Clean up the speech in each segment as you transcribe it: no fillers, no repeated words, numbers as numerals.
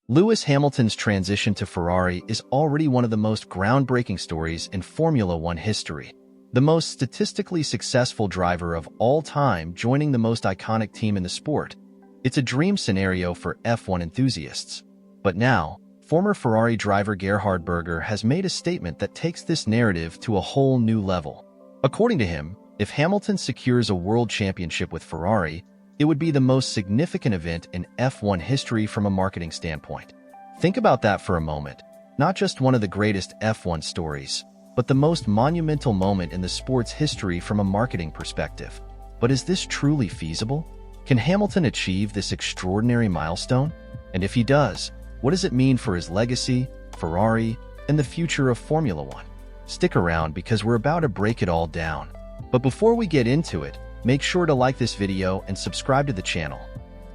Lewis Hamilton's transition to Ferrari is already one of the most groundbreaking stories in Formula One history. The most statistically successful driver of all time joining the most iconic team in the sport. It's a dream scenario for F1 enthusiasts. But now, former Ferrari driver Gerhard Berger has made a statement that takes this narrative to a whole new level. According to him, if Hamilton secures a world championship with Ferrari, it would be the most significant event in F1 history from a marketing standpoint. Think about that for a moment. Not just one of the greatest F1 stories, but the most monumental moment in the sport's history from a marketing perspective. But is this truly feasible? Can Hamilton achieve this extraordinary milestone? And if he does, what does it mean for his legacy, Ferrari, and the future of Formula One? Stick around because we're about to break it all down. But before we get into it, make sure to like this video and subscribe to the channel.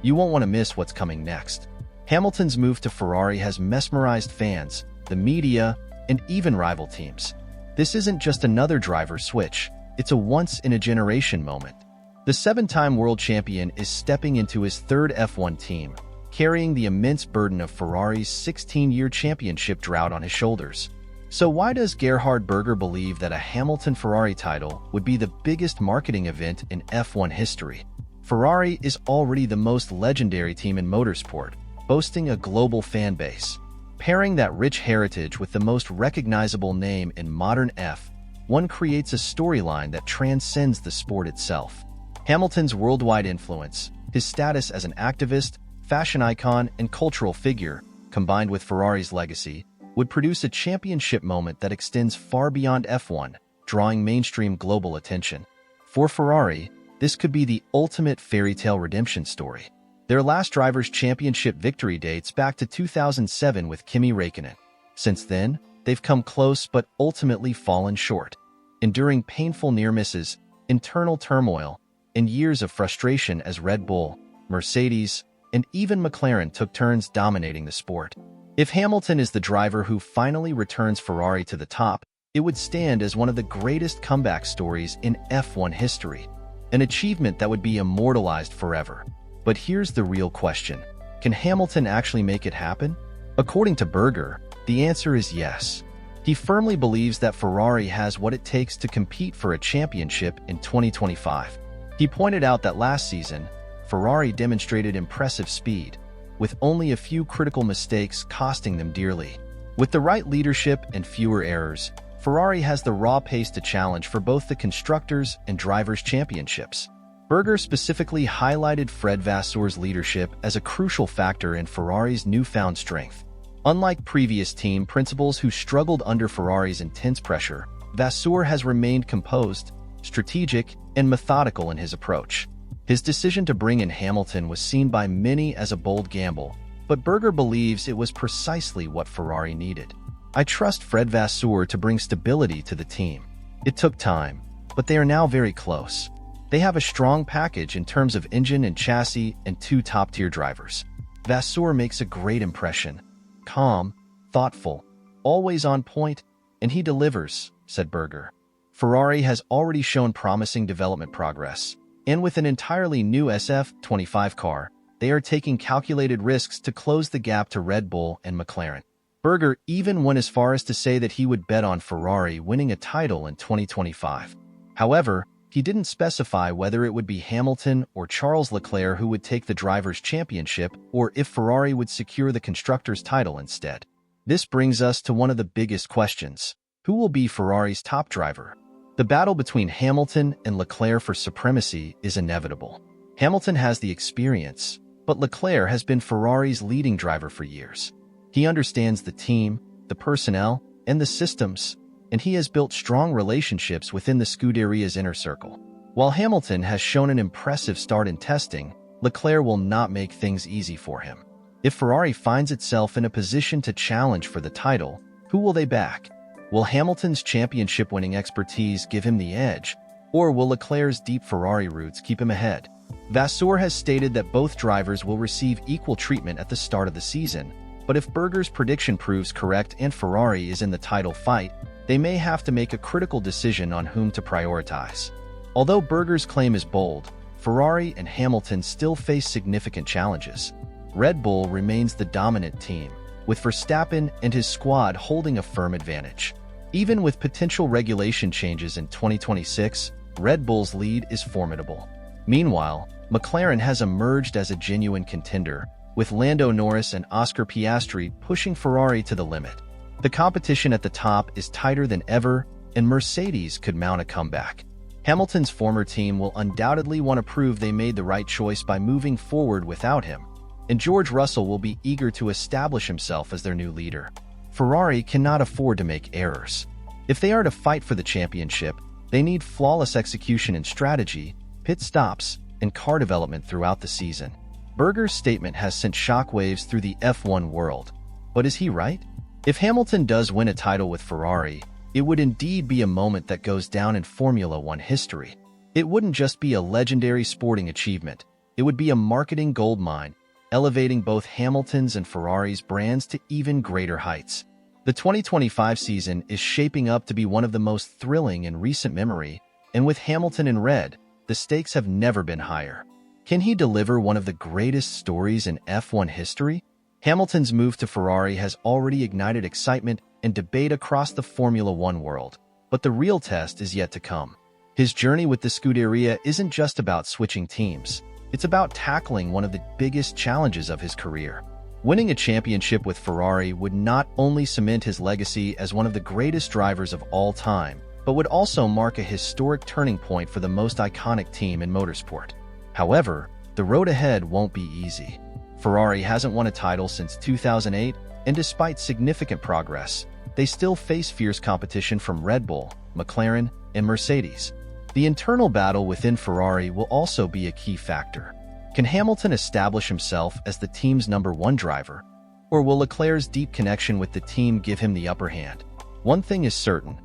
You won't want to miss what's coming next. Hamilton's move to Ferrari has mesmerized fans, the media, and even rival teams. This isn't just another driver switch, it's a once-in-a-generation moment. The seven-time world champion is stepping into his third F1 team, carrying the immense burden of Ferrari's 16-year championship drought on his shoulders. So why does Gerhard Berger believe that a Hamilton-Ferrari title would be the biggest marketing event in F1 history? Ferrari is already the most legendary team in motorsport, boasting a global fan base. Pairing that rich heritage with the most recognizable name in modern F1 creates a storyline that transcends the sport itself. Hamilton's worldwide influence, his status as an activist, fashion icon, and cultural figure, combined with Ferrari's legacy, would produce a championship moment that extends far beyond F1, drawing mainstream global attention. For Ferrari, this could be the ultimate fairy tale redemption story. Their last driver's championship victory dates back to 2007 with Kimi Räikkönen. Since then, they've come close but ultimately fallen short, enduring painful near misses, internal turmoil, and years of frustration as Red Bull, Mercedes, and even McLaren took turns dominating the sport. If Hamilton is the driver who finally returns Ferrari to the top, it would stand as one of the greatest comeback stories in F1 history, an achievement that would be immortalized forever. But here's the real question. Can Hamilton actually make it happen? According to Berger, the answer is yes. He firmly believes that Ferrari has what it takes to compete for a championship in 2025. He pointed out that last season, Ferrari demonstrated impressive speed, with only a few critical mistakes costing them dearly. With the right leadership and fewer errors, Ferrari has the raw pace to challenge for both the Constructors' and Drivers' Championships. Berger specifically highlighted Fred Vasseur's leadership as a crucial factor in Ferrari's newfound strength. Unlike previous team principals who struggled under Ferrari's intense pressure, Vasseur has remained composed, strategic, and methodical in his approach. His decision to bring in Hamilton was seen by many as a bold gamble, but Berger believes it was precisely what Ferrari needed. I trust Fred Vasseur to bring stability to the team. It took time, but they are now very close. They have a strong package in terms of engine and chassis and two top-tier drivers. Vasseur makes a great impression. Calm, thoughtful, always on point, and he delivers, said Berger. Ferrari has already shown promising development progress, and with an entirely new SF25 car, they are taking calculated risks to close the gap to Red Bull and McLaren. Berger even went as far as to say that he would bet on Ferrari winning a title in 2025. However, he didn't specify whether it would be Hamilton or Charles Leclerc who would take the Drivers' Championship or if Ferrari would secure the Constructors' title instead. This brings us to one of the biggest questions. Who will be Ferrari's top driver? The battle between Hamilton and Leclerc for supremacy is inevitable. Hamilton has the experience, but Leclerc has been Ferrari's leading driver for years. He understands the team, the personnel, and the systems, and he has built strong relationships within the Scuderia's inner circle. While Hamilton has shown an impressive start in testing, Leclerc will not make things easy for him. If Ferrari finds itself in a position to challenge for the title, who will they back? Will Hamilton's championship-winning expertise give him the edge, or will Leclerc's deep Ferrari roots keep him ahead? Vasseur has stated that both drivers will receive equal treatment at the start of the season, but if Berger's prediction proves correct and Ferrari is in the title fight, they may have to make a critical decision on whom to prioritize. Although Berger's claim is bold, Ferrari and Hamilton still face significant challenges. Red Bull remains the dominant team, with Verstappen and his squad holding a firm advantage. Even with potential regulation changes in 2026, Red Bull's lead is formidable. Meanwhile, McLaren has emerged as a genuine contender, with Lando Norris and Oscar Piastri pushing Ferrari to the limit. The competition at the top is tighter than ever, and Mercedes could mount a comeback. Hamilton's former team will undoubtedly want to prove they made the right choice by moving forward without him, and George Russell will be eager to establish himself as their new leader. Ferrari cannot afford to make errors. If they are to fight for the championship, they need flawless execution and strategy, pit stops, and car development throughout the season. Berger's statement has sent shockwaves through the F1 world. But is he right? If Hamilton does win a title with Ferrari, it would indeed be a moment that goes down in Formula One history. It wouldn't just be a legendary sporting achievement, it would be a marketing goldmine, elevating both Hamilton's and Ferrari's brands to even greater heights. The 2025 season is shaping up to be one of the most thrilling in recent memory, and with Hamilton in red, the stakes have never been higher. Can he deliver one of the greatest stories in F1 history? Hamilton's move to Ferrari has already ignited excitement and debate across the Formula One world, but the real test is yet to come. His journey with the Scuderia isn't just about switching teams, it's about tackling one of the biggest challenges of his career. Winning a championship with Ferrari would not only cement his legacy as one of the greatest drivers of all time, but would also mark a historic turning point for the most iconic team in motorsport. However, the road ahead won't be easy. Ferrari hasn't won a title since 2008, and despite significant progress, they still face fierce competition from Red Bull, McLaren, and Mercedes. The internal battle within Ferrari will also be a key factor. Can Hamilton establish himself as the team's #1 driver, or will Leclerc's deep connection with the team give him the upper hand? One thing is certain,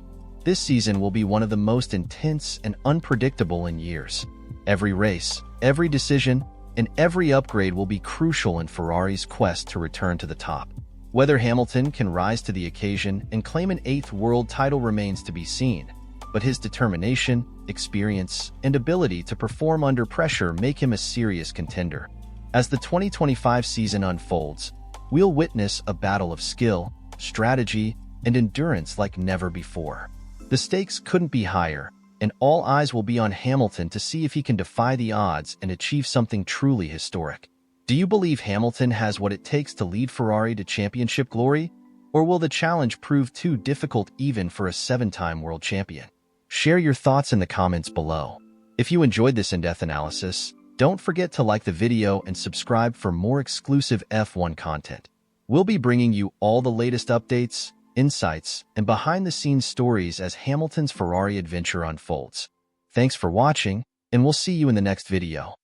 this season will be one of the most intense and unpredictable in years. Every race, every decision, and every upgrade will be crucial in Ferrari's quest to return to the top. Whether Hamilton can rise to the occasion and claim an 8th world title remains to be seen, but his determination, experience, and ability to perform under pressure make him a serious contender. As the 2025 season unfolds, we'll witness a battle of skill, strategy, and endurance like never before. The stakes couldn't be higher, and all eyes will be on Hamilton to see if he can defy the odds and achieve something truly historic. Do you believe Hamilton has what it takes to lead Ferrari to championship glory, or will the challenge prove too difficult even for a 7-time world champion? Share your thoughts in the comments below. If you enjoyed this in-depth analysis, don't forget to like the video and subscribe for more exclusive F1 content. We'll be bringing you all the latest updates, insights, and behind-the-scenes stories as Hamilton's Ferrari adventure unfolds. Thanks for watching, and we'll see you in the next video.